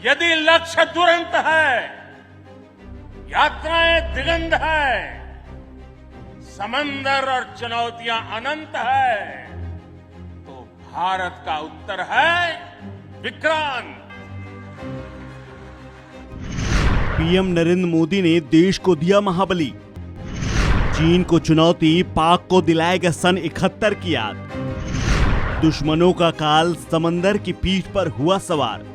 यदि लक्ष्य दुरंत है, यात्राएं दिगंत है, समंदर और चुनौतियां अनंत है, तो भारत का उत्तर है विक्रांत। पीएम नरेंद्र मोदी ने देश को दिया महाबली। चीन को चुनौती, पाक को दिलाएगा सन 71 की याद। दुश्मनों का काल समंदर की पीठ पर हुआ सवार।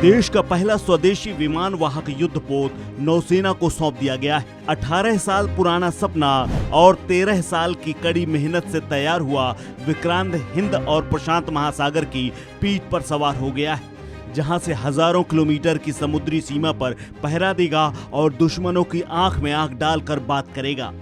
देश का पहला स्वदेशी विमान वाहक युद्धपोत नौसेना को सौंप दिया गया है। 18 साल पुराना सपना और 13 साल की कड़ी मेहनत से तैयार हुआ विक्रांत हिंद और प्रशांत महासागर की पीठ पर सवार हो गया है, जहां से हजारों किलोमीटर की समुद्री सीमा पर पहरा देगा और दुश्मनों की आंख में आंख डालकर बात करेगा।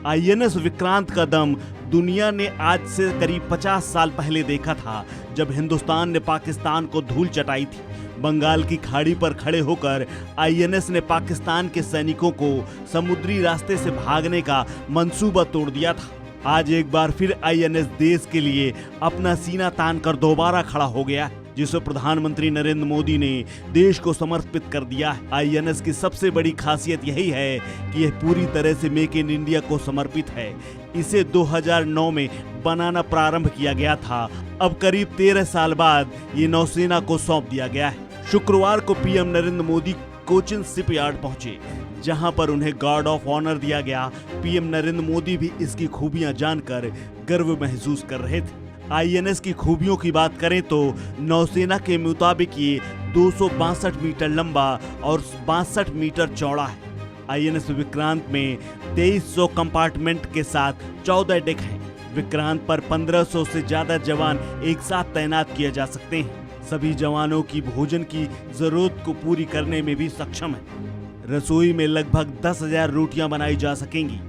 आईएनएस विक्रांत का दम दुनिया ने आज से करीब 50 साल पहले देखा था, जब हिंदुस्तान ने पाकिस्तान को धूल चटाई थी। बंगाल की खाड़ी पर खड़े होकर आईएनएस ने पाकिस्तान के सैनिकों को समुद्री रास्ते से भागने का मंसूबा तोड़ दिया था। आज एक बार फिर आईएनएस देश के लिए अपना सीना तान कर दोबारा खड़ा हो गया, जिसे प्रधानमंत्री नरेंद्र मोदी ने देश को समर्पित कर दिया है। आईएनएस की सबसे बड़ी खासियत यही है कि यह पूरी तरह से मेक इन इंडिया को समर्पित है। इसे 2009 में बनाना प्रारंभ किया गया था। अब करीब 13 साल बाद ये नौसेना को सौंप दिया गया है। शुक्रवार को पीएम नरेंद्र मोदी कोचिन शिपयार्ड पहुंचे, जहां पर उन्हें गार्ड ऑफ ऑनर दिया गया। पीएम नरेंद्र मोदी भी इसकी खूबियां जानकर गर्व महसूस कर रहे थे। आईएनएस की खूबियों की बात करें तो नौसेना के मुताबिक ये 262 मीटर लंबा और 62 मीटर चौड़ा है। आईएनएस विक्रांत में 2300 कंपार्टमेंट के साथ 14 डेक हैं। विक्रांत पर 1500 से ज्यादा जवान एक साथ तैनात किए जा सकते हैं। सभी जवानों की भोजन की जरूरत को पूरी करने में भी सक्षम है। रसोई में लगभग 10,000 रोटियां बनाई जा सकेंगी।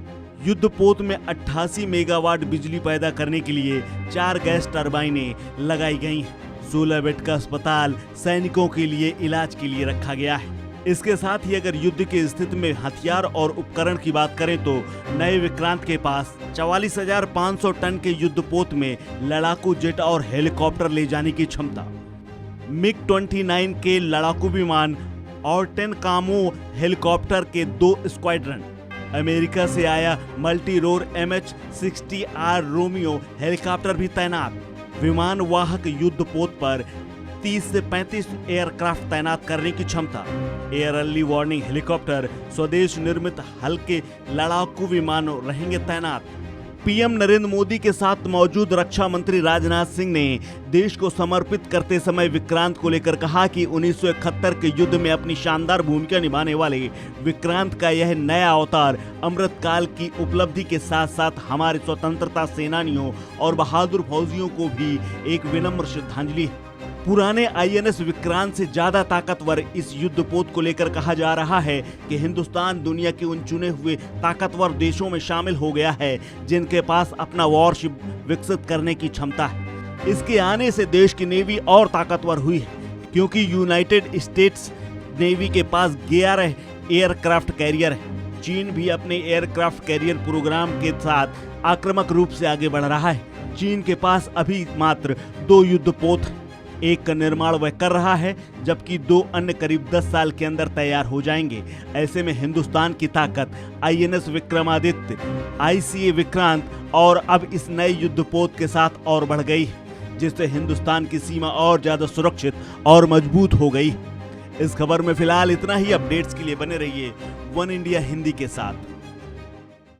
युद्धपोत में 88 मेगावाट बिजली पैदा करने के लिए 4 गैस टरबाइनें लगाई गई हैं। 16 बेड का अस्पताल सैनिकों के लिए इलाज के लिए रखा गया है। इसके साथ ही अगर युद्ध की स्थिति में हथियार और उपकरण की बात करें तो नए विक्रांत के पास 44,500 टन के युद्धपोत में लड़ाकू जेट और हेलीकॉप्टर ले जाने की क्षमता, MiG-29 के लड़ाकू विमान और 10 कामो हेलीकॉप्टर के 2 स्क्वाड्रन, अमेरिका से आया multi roar MH-60R Romeo helicopter भी तैनात। विमान वाहक युद्धपोत पर 30 से 35 एयरक्राफ्ट तैनात करने की क्षमता। एयर अर्ली वार्निंग हेलीकॉप्टर, स्वदेश निर्मित हल्के लड़ाकू विमान रहेंगे तैनात। पीएम नरेंद्र मोदी के साथ मौजूद रक्षा मंत्री राजनाथ सिंह ने देश को समर्पित करते समय विक्रांत को लेकर कहा कि 1971 के युद्ध में अपनी शानदार भूमिका निभाने वाले विक्रांत का यह नया अवतार अमृतकाल की उपलब्धि के साथ साथ हमारे स्वतंत्रता सेनानियों और बहादुर फौजियों को भी एक विनम्र श्रद्धांजलि है। पुराने आईएनएस विक्रांत से ज्यादा ताकतवर इस युद्धपोत को लेकर कहा जा रहा है कि हिंदुस्तान दुनिया के उन चुने हुए ताकतवर देशों में शामिल हो गया है जिनके पास अपना वॉरशिप विकसित करने की क्षमता है। इसके आने से देश की नेवी और ताकतवर हुई है, क्योंकि यूनाइटेड स्टेट्स नेवी के पास 11 एयरक्राफ्ट कैरियर है। चीन भी अपने एयरक्राफ्ट कैरियर प्रोग्राम के साथ आक्रामक रूप से आगे बढ़ रहा है। चीन के पास अभी मात्र 2 युद्धपोत हैं। एक का निर्माण वह कर रहा है, जबकि 2 अन्य करीब 10 साल के अंदर तैयार हो जाएंगे। ऐसे में हिंदुस्तान की ताकत आईएनएस विक्रमादित्य, आईसीए विक्रांत और अब इस नए युद्धपोत के साथ और बढ़ गई है, जिससे हिंदुस्तान की सीमा और ज्यादा सुरक्षित और मजबूत हो गई। इस खबर में फिलहाल इतना ही। अपडेट्स के लिए बने रहिए वन इंडिया हिंदी के साथ।